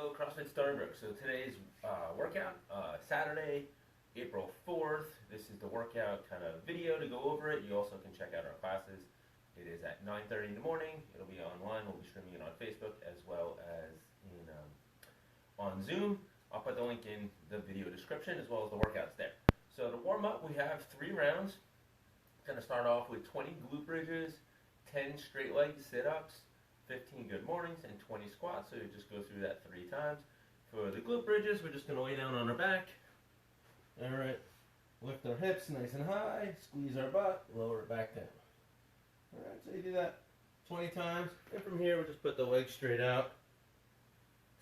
Hello, CrossFit Sternberg. So today's workout, Saturday, April 4th. This is the workout kind of video to go over it. You also can check out our classes. It is at 9:30 in the morning. It'll be online. We'll be streaming it on Facebook as well as on Zoom. I'll put the link in the video description as well as the workouts there. So to warm up, we have 3 rounds. Going to start off with 20 glute bridges, 10 straight leg sit-ups, 15 good mornings, and 20 squats. So you just go through that 3 times. For the glute bridges, we're just going to lay down on our back. All right. Lift our hips nice and high. Squeeze our butt. Lower it back down. All right. So you do that 20 times. And from here, we'll just put the legs straight out.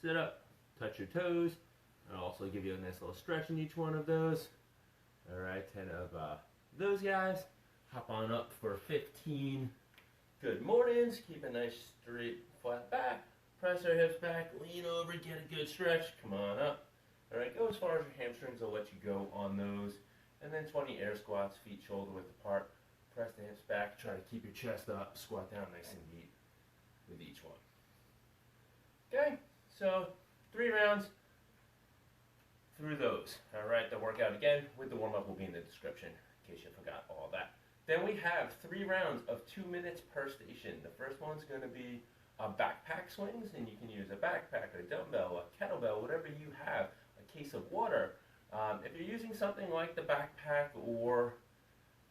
Sit up. Touch your toes. I'll also give you a nice little stretch in each one of those. All right. 10 of those guys. Hop on up for 15 good mornings. Keep a nice straight flat back. Press our hips back. Lean over. Get a good stretch. Come on up. All right. Go as far as your hamstrings will let you go on those. And then 20 air squats, feet shoulder width apart. Press the hips back. Try to keep your chest up. Squat down nice and deep with each one. Okay. So 3 rounds through those. All right. The workout again with the warm up will be in the description in case you forgot all that. Then we have 3 rounds of 2 minutes per station. The first one's going to be backpack swings, and you can use a backpack, a dumbbell, a kettlebell, whatever you have, a case of water. If you're using something like the backpack or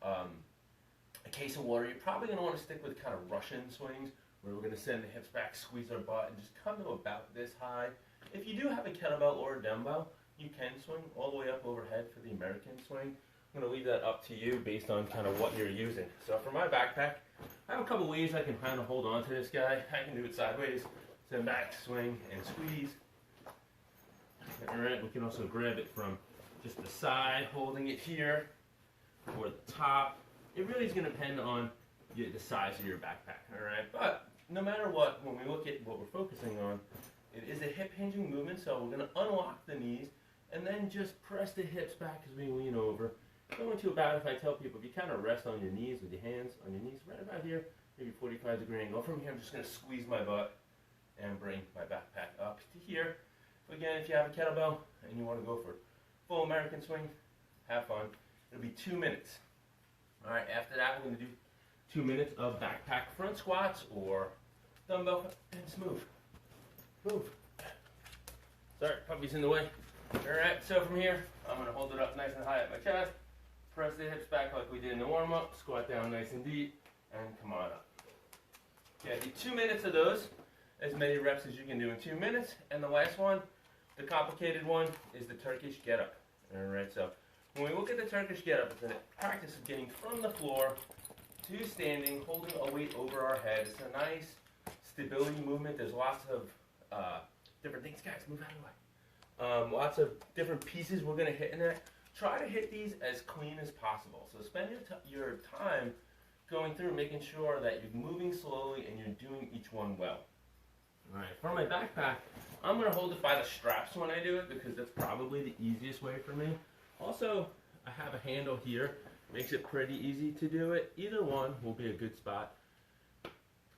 a case of water, you're probably going to want to stick with kind of Russian swings, where we're going to send the hips back, squeeze our butt, and just come to about this high. If you do have a kettlebell or a dumbbell, you can swing all the way up overhead for the American swing. I'm going to leave that up to you based on kind of what you're using. So for my backpack, I have a couple ways I can kind of hold on to this guy. I can do it sideways, send back, swing, and squeeze. All right, we can also grab it from just the side, holding it here, or the top. It really is going to depend on the size of your backpack, all right? But no matter what, when we look at what we're focusing on, it is a hip hinging movement, so we're going to unlock the knees and then just press the hips back as we lean over. Going to about, if I tell people, if you kind of rest on your knees with your hands on your knees right about here, maybe 45-degree angle. From here, I'm just going to squeeze my butt and bring my backpack up to here. Again, if you have a kettlebell and you want to go for full American swing, have fun. It'll be 2 minutes. All right, after that, we're going to do 2 minutes of backpack front squats or dumbbell, and just move. Move. Sorry, puppy's in the way. All right, so from here, I'm going to hold it up nice and high at my chest. Press the hips back like we did in the warm-up. Squat down nice and deep, and come on up. Yeah, do 2 minutes of those, as many reps as you can do in 2 minutes. And the last one, the complicated one, is the Turkish get-up. All right, so when we look at the Turkish get-up, it's a practice of getting from the floor to standing, holding a weight over our head. It's a nice stability movement. There's lots of different things. Guys, move out of the way. Lots of different pieces we're going to hit in there. Try to hit these as clean as possible. So spend your time going through, making sure that you're moving slowly and you're doing each one well. All right, for my backpack, I'm going to hold it by the straps when I do it because that's probably the easiest way for me. Also, I have a handle here. Makes it pretty easy to do it. Either one will be a good spot.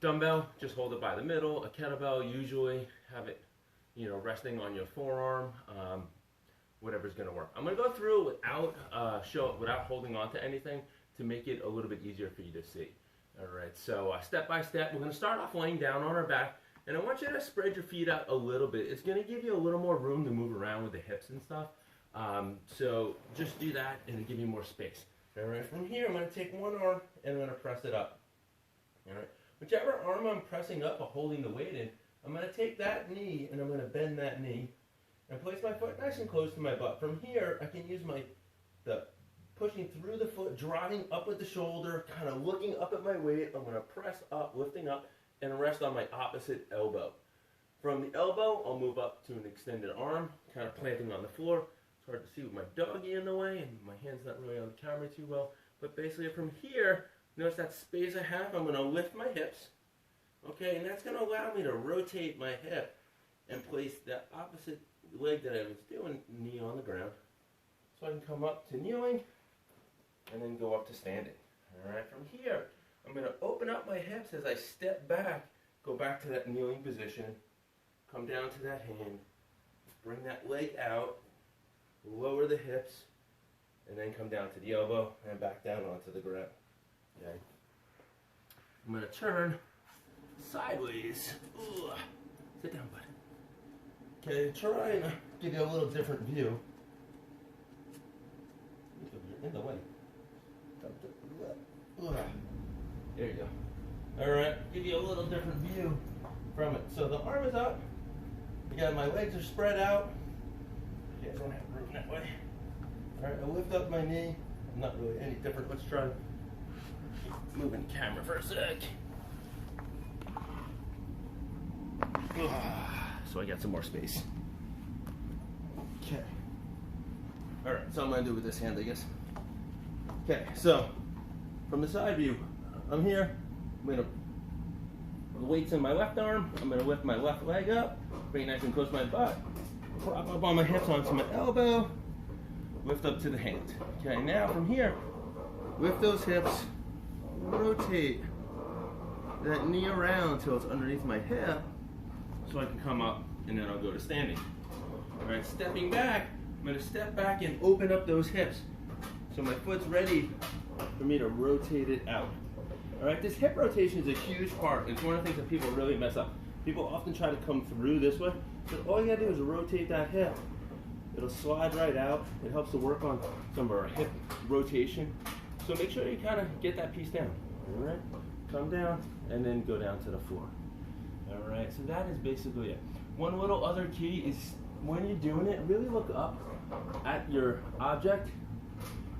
Dumbbell, just hold it by the middle. A kettlebell, usually have it, resting on your forearm. Whatever's going to work. I'm going to go through without holding on to anything to make it a little bit easier for you to see. All right, so step by step, we're going to start off laying down on our back, and I want you to spread your feet out a little bit. It's going to give you a little more room to move around with the hips and stuff. So just do that, and it'll give you more space. All right, from here, I'm going to take one arm, and I'm going to press it up. All right, whichever arm I'm pressing up or holding the weight in, I'm going to take that knee, and I'm going to bend that knee, and place my foot nice and close to my butt. From here, I can use the pushing through the foot, driving up with the shoulder, kind of looking up at my weight. I'm going to press up, lifting up, and rest on my opposite elbow. From the elbow, I'll move up to an extended arm, kind of planting on the floor. It's hard to see with my doggy in the way, and my hand's not really on the camera too well. But basically from here, notice that space I have, I'm going to lift my hips. Okay, and that's going to allow me to rotate my hip and place that opposite leg that I was doing, knee on the ground. So I can come up to kneeling and then go up to standing. All right, from here, I'm going to open up my hips as I step back, go back to that kneeling position, come down to that hand, bring that leg out, lower the hips, and then come down to the elbow and back down onto the ground. Okay. I'm going to turn sideways. Ugh. Sit down, bud. Okay, try and give you a little different view. You're in the way. Ugh. There you go. Alright, give you a little different view from it. So the arm is up. Again, my legs are spread out. You guys don't have room that way. Alright, I lift up my knee. I'm not really any different. Let's try moving the camera for a sec. So I got some more space. Okay. Alright, so I'm going to do with this hand, I guess. Okay, so from the side view, I'm here. I'm going to, the weight's in my left arm. I'm going to lift my left leg up, bring it nice and close to my butt, prop up on my hips onto my elbow, lift up to the hand. Okay, now from here, lift those hips, rotate that knee around until it's underneath my hip so I can come up, and then I'll go to standing. All right, stepping back, I'm going to step back and open up those hips so my foot's ready for me to rotate it out. All right, this hip rotation is a huge part. It's one of the things that people really mess up. People often try to come through this way, but all you gotta do is rotate that hip. It'll slide right out. It helps to work on some of our hip rotation. So make sure you kind of get that piece down. All right, come down and then go down to the floor. All right, so that is basically it. One little other key is when you're doing it, really look up at your object.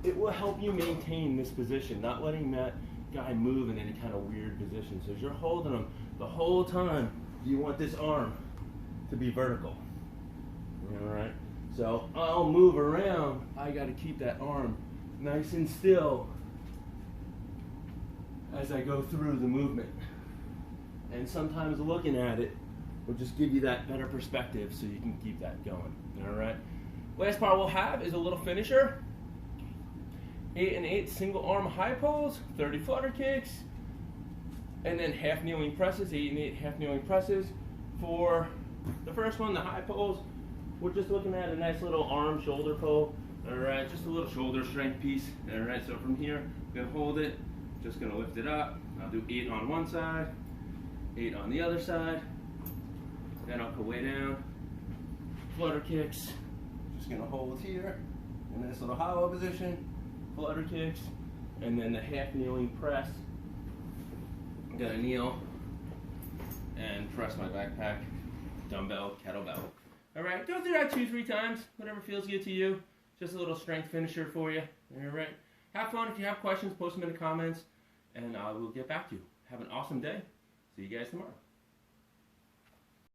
It will help you maintain this position, not letting that guy move in any kind of weird position. So as you're holding them the whole time, you want this arm to be vertical. All right, so I'll move around. I got to keep that arm nice and still as I go through the movement. And sometimes looking at it will just give you that better perspective so you can keep that going. All right, last part we'll have is a little finisher. 8 and 8 single arm high pulls, 30 flutter kicks, and then half kneeling presses, 8 and 8 half kneeling presses. For the first one, the high pulls, we're just looking at a nice little arm shoulder pull. All right, just a little shoulder strength piece. All right, so from here, I'm gonna hold it, just gonna lift it up. I'll do 8 on one side, 8 on the other side. Then I'll go way down. Flutter kicks, just gonna hold here in this little hollow position. Flutter kicks, and then the half kneeling press. I'm gonna kneel and press my backpack, dumbbell, kettlebell. All right, go through that 2-3 times, whatever feels good to you. Just a little strength finisher for you. All right, have fun. If you have questions, post them in the comments, and I will get back to you. Have an awesome day. See you guys tomorrow.